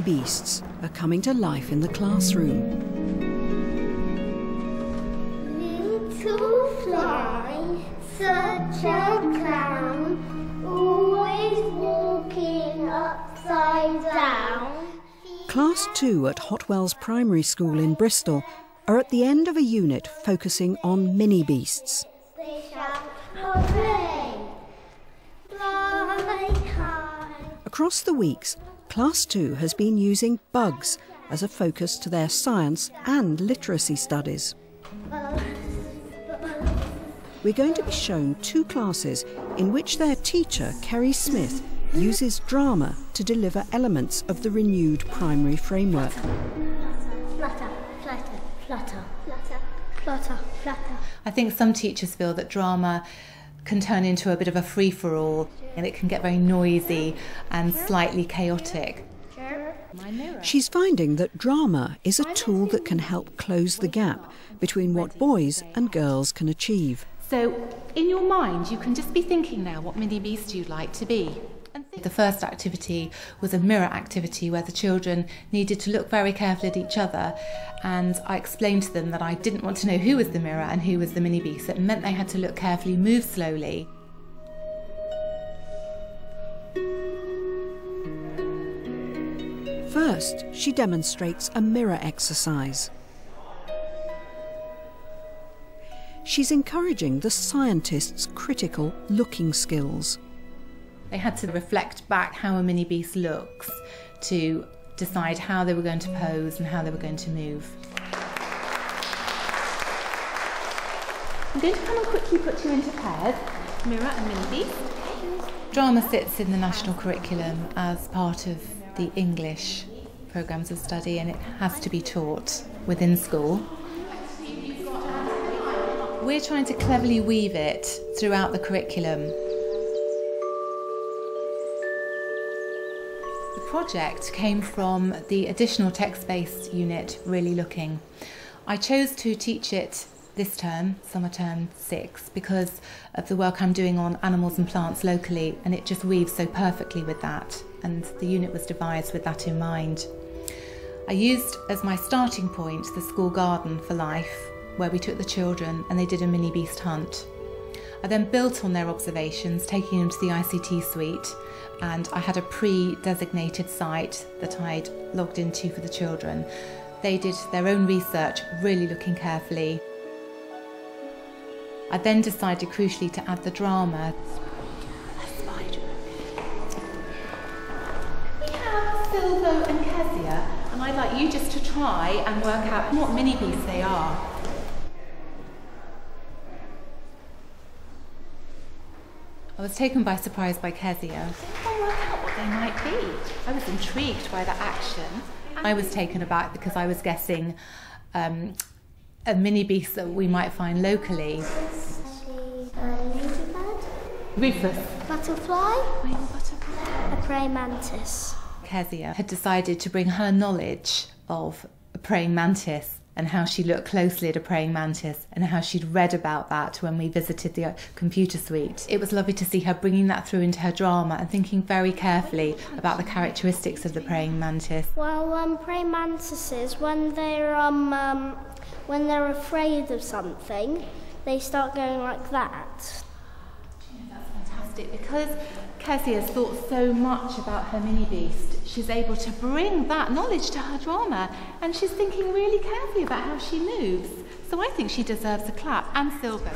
mini beasts are coming to life in the classroom. Little fly, such a clown, always walking upside down. Class 2 at Hotwells Primary School in Bristol are at the end of a unit focusing on mini beasts. They shout, hooray! Fly high. Across the weeks, Class 2 has been using bugs as a focus to their science and literacy studies. We're going to be shown 2 classes in which their teacher, Kerry Smith, uses drama to deliver elements of the renewed primary framework. Flutter, flutter, flutter, flutter, flutter, flutter. I think some teachers feel that drama can turn into a bit of a free-for-all and it can get very noisy and slightly chaotic. She's finding that drama is a tool that can help close the gap between what boys and girls can achieve. So in your mind you can just be thinking now what mini beast you'd like to be. The first activity was a mirror activity where the children needed to look very carefully at each other, and I explained to them that I didn't want to know who was the mirror and who was the mini beast. It meant they had to look carefully, move slowly. First, she demonstrates a mirror exercise. She's encouraging the scientists' critical looking skills. They had to reflect back how a mini beast looks to decide how they were going to pose and how they were going to move. I'm going to come and quickly put you into pairs, mirror and mini beast. Drama sits in the national curriculum as part of the English programmes of study, and it has to be taught within school. We're trying to cleverly weave it throughout the curriculum. The project came from the additional text-based unit, Really Looking. I chose to teach it this term, summer term 6, because of the work I'm doing on animals and plants locally, and it just weaves so perfectly with that, and the unit was devised with that in mind. I used as my starting point the school garden for life, where we took the children and they did a mini beast hunt. I then built on their observations, taking them to the ICT suite, and I had a pre-designated site that I'd logged into for the children. They did their own research, really looking carefully. I then decided crucially to add the drama. A spider. We have Silvo and Kezia, and I'd like you just to try and work out what mini beasts they are. I was taken by surprise by Kezia. I'll work out what they might be. I was intrigued by that action. I was taken aback because I was guessing a mini beast that we might find locally. Ladybird. Rufus. Butterfly. Wing butterfly. A praying mantis. Kezia had decided to bring her knowledge of a praying mantis and how she looked closely at a praying mantis and how she'd read about that when we visited the computer suite. It was lovely to see her bringing that through into her drama and thinking very carefully about the characteristics of the praying mantis. Well, praying mantises, when they're afraid of something, they start going like that. That's fantastic, because Kezia has thought so much about her mini beast. She's able to bring that knowledge to her drama, and she's thinking really carefully about how she moves. So I think she deserves a clap, and Silvo.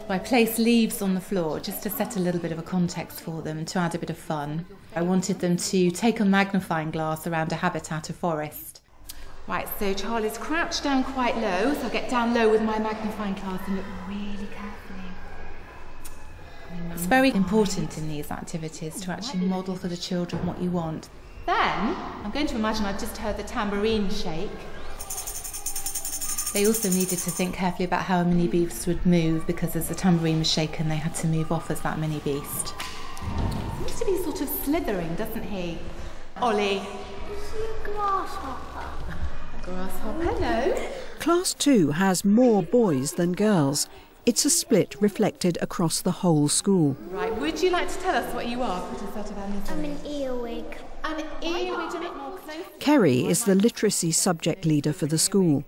I placed leaves on the floor just to set a little bit of a context for them, to add a bit of fun. I wanted them to take a magnifying glass around a habitat, a forest. Right, so Charlie's crouched down quite low, so I'll get down low with my magnifying glass and look really carefully. It's very important in these activities to actually model for the children what you want. Then, I'm going to imagine I've just heard the tambourine shake. They also needed to think carefully about how a mini beast would move, because as the tambourine was shaken, they had to move off as that mini beast. He seems to be sort of slithering, doesn't he? Ollie. Is he a grasshopper? A grasshopper, no. Class 2 has more boys than girls. It's a split reflected across the whole school. Right, would you like to tell us what you are? I'm an earwig. An earwig, a bit more close. Kerry is the literacy subject leader for the school.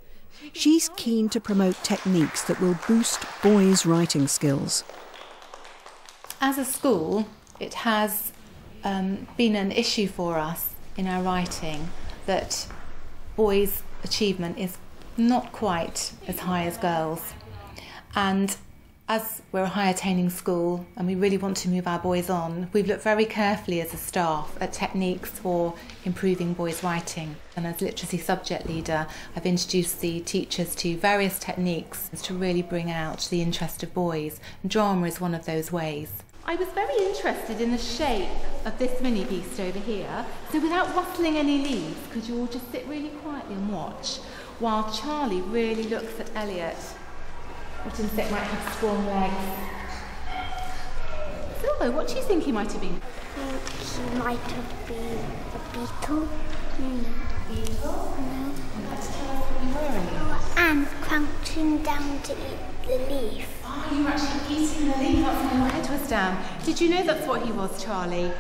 She's keen to promote techniques that will boost boys' writing skills. As a school, it has been an issue for us in our writing that boys' achievement is not quite as high as girls. And as we're a high attaining school and we really want to move our boys on, we've looked very carefully as a staff at techniques for improving boys' writing. And as literacy subject leader, I've introduced the teachers to various techniques to really bring out the interest of boys. And drama is one of those ways. I was very interested in the shape of this mini beast over here. So without rustling any leaves, could you all just sit really quietly and watch while Charlie really looks at Elliot? What insect might have strong legs? Silvo, what do you think he might have been? He might have been a beetle. Beetle? No. Let's tell us what you were. And crouching down to eat the leaf. Oh, you were actually eating the leaf. That's why your head was down. Did you know that's what he was, Charlie?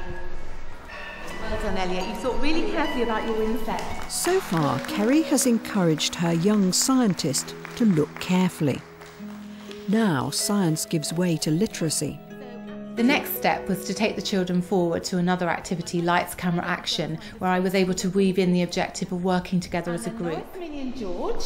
Well done, Elliot. You thought really carefully about your insect. So far, Kerry has encouraged her young scientist to look carefully. Now science gives way to literacy. The next step was to take the children forward to another activity, lights, camera, action, where I was able to weave in the objective of working together as a group. And George,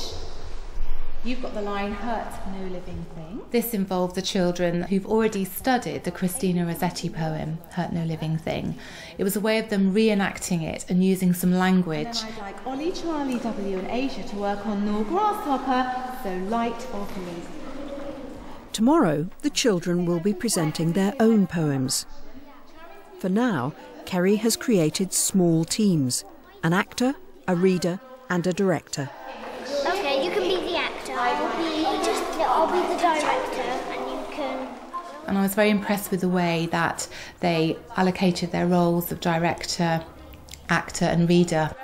you've got the line, hurt no living thing. This involved the children who've already studied the Christina Rossetti poem, Hurt No Living Thing. It was a way of them reenacting it and using some language. And then I'd like Ollie, Charlie, W and Asia to work on No Grasshopper, so light of leaf. Tomorrow, the children will be presenting their own poems. For now, Kerry has created small teams, an actor, a reader and a director. Okay, you can be the actor. I'll be the director and you can... And I was very impressed with the way that they allocated their roles of director, actor and reader.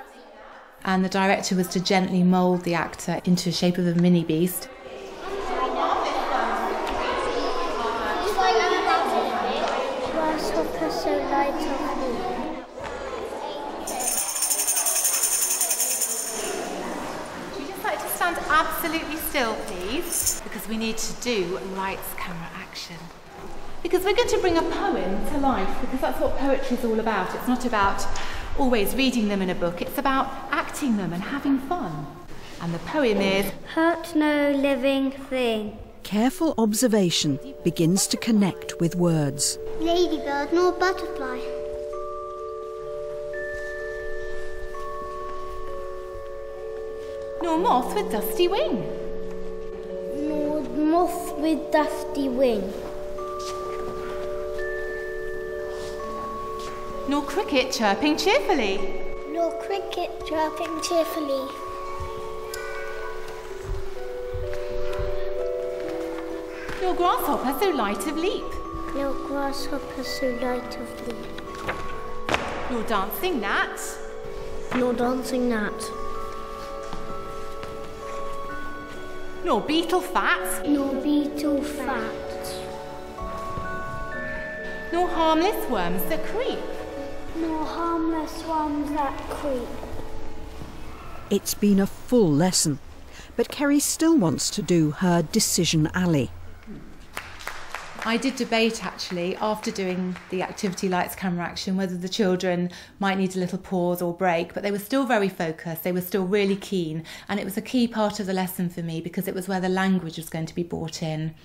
And the director was to gently mould the actor into the shape of a mini beast. Grasshopper so light of leaf. Would you just like to stand absolutely still, please? Because we need to do lights, camera, action. Because we're going to bring a poem to life, because that's what poetry is all about. It's not about always reading them in a book, it's about acting them and having fun. And the poem is Hurt no living thing. Careful observation begins to connect with words. Ladybird nor butterfly. nor moth with dusty wing. Nor moth with dusty wing. Nor cricket chirping cheerfully. Nor cricket chirping cheerfully. Nor grasshopper so light of leap. Nor grasshopper so light of leap. Nor dancing gnat. Nor dancing gnat. Nor beetle fat. Nor beetle fat. Nor harmless worms that creep. Nor harmless worms that creep. It's been a full lesson, but Kerry still wants to do her Decision Alley. I did debate actually after doing the activity lights camera action whether the children might need a little pause or break, but they were still very focused, they were still really keen, and it was a key part of the lesson for me because it was where the language was going to be brought in.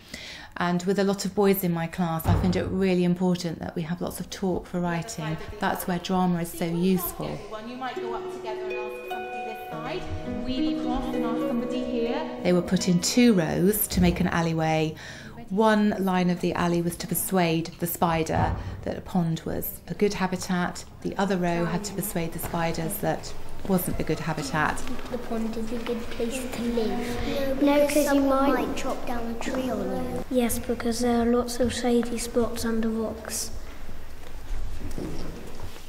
And with a lot of boys in my class, I find it really important that we have lots of talk for writing. That's where drama is so useful. You might go up together and ask somebody this side, weave across and ask somebody here. They were put in 2 rows to make an alleyway. One line of the alley was to persuade the spider that a pond was a good habitat. The other row had to persuade the spiders that wasn't a good habitat. The pond is a good place to live. No, because you might chop down a tree on you. Yes, because there are lots of shady spots under rocks.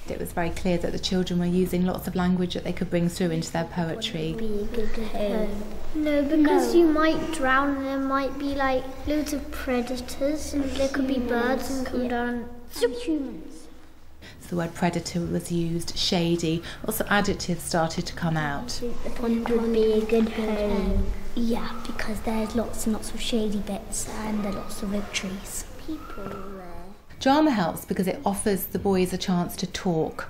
It was very clear that the children were using lots of language that they could bring through into their poetry. No, because you might drown and there might be like loads of predators and there could be birds and come down. Humans. So the word predator was used, shady, lots of adjectives started to come out. The pond would be a good home. Yeah, because there's lots and lots of shady bits and there are lots of oak trees. People there. Drama helps because it offers the boys a chance to talk.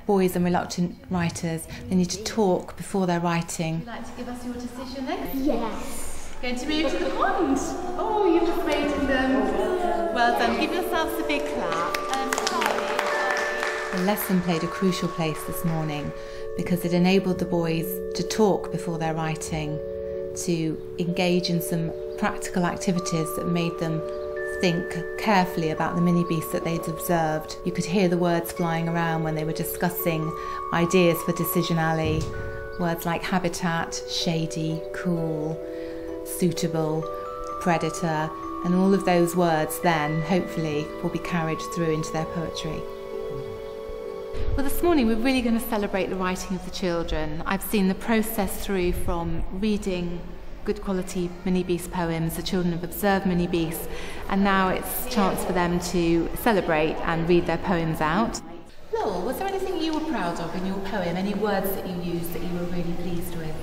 Boys and reluctant writers, they need to talk before they're writing. Would you like to give us your decision then? Yes. Going to move to the pond. Oh, you've persuaded them. Well done. Give yourselves a big clap. The lesson played a crucial place this morning because it enabled the boys to talk before they're writing, to engage in some practical activities that made them think carefully about the mini beasts that they'd observed. You could hear the words flying around when they were discussing ideas for Decision Alley. Words like habitat, shady, cool, suitable, predator, and all of those words then, hopefully, will be carried through into their poetry. Well, this morning we're really going to celebrate the writing of the children. I've seen the process through from reading good quality mini beast poems. The children have observed mini beasts, and now it's a chance for them to celebrate and read their poems out. Lowell, was there anything you were proud of in your poem? Any words that you used that you were really pleased with?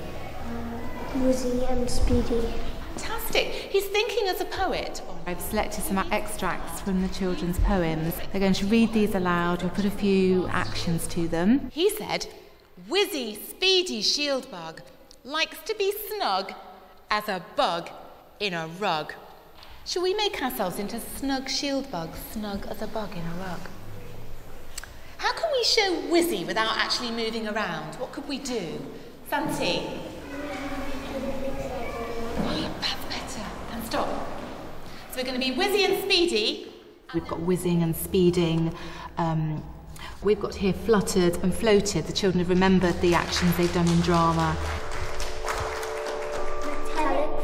Woozy and Speedy. Fantastic. He's thinking as a poet. I've selected some extracts from the children's poems. They're going to read these aloud. We'll put a few actions to them. He said, "Whizzy, speedy shield bug likes to be snug as a bug in a rug." Shall we make ourselves into snug shield bugs, snug as a bug in a rug? How can we show whizzy without actually moving around? What could we do? Santi? Oh, that's better. And stop. So we're going to be whizzy and speedy. We've got whizzing and speeding. We've got here fluttered and floated. The children have remembered the actions they've done in drama.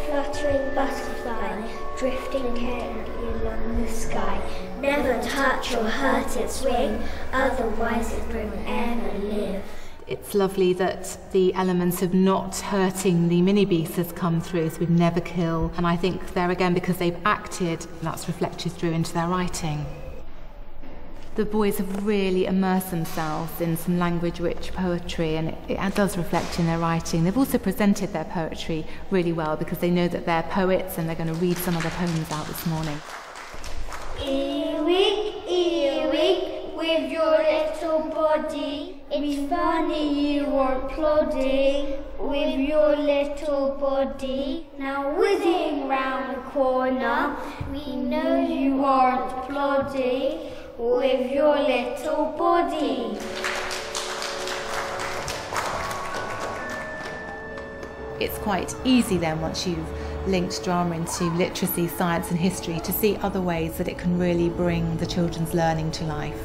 Fluttering butterfly, drifting carefully along the sky. Never touch or hurt its wing, otherwise it won't ever live. It's lovely that the elements of not hurting the mini beasts has come through, so we'd never kill. And I think there again, because they've acted, that's reflected through into their writing. The boys have really immersed themselves in some language-rich poetry, and it does reflect in their writing. They've also presented their poetry really well because they know that they're poets and they're going to read some of their poems out this morning. Earwig, with your little body, it's funny you weren't plodding with your little body. Now whizzing round the corner, we know you aren't plodding with your little body. It's quite easy then, once you've linked drama into literacy, science and history, to see other ways that it can really bring the children's learning to life.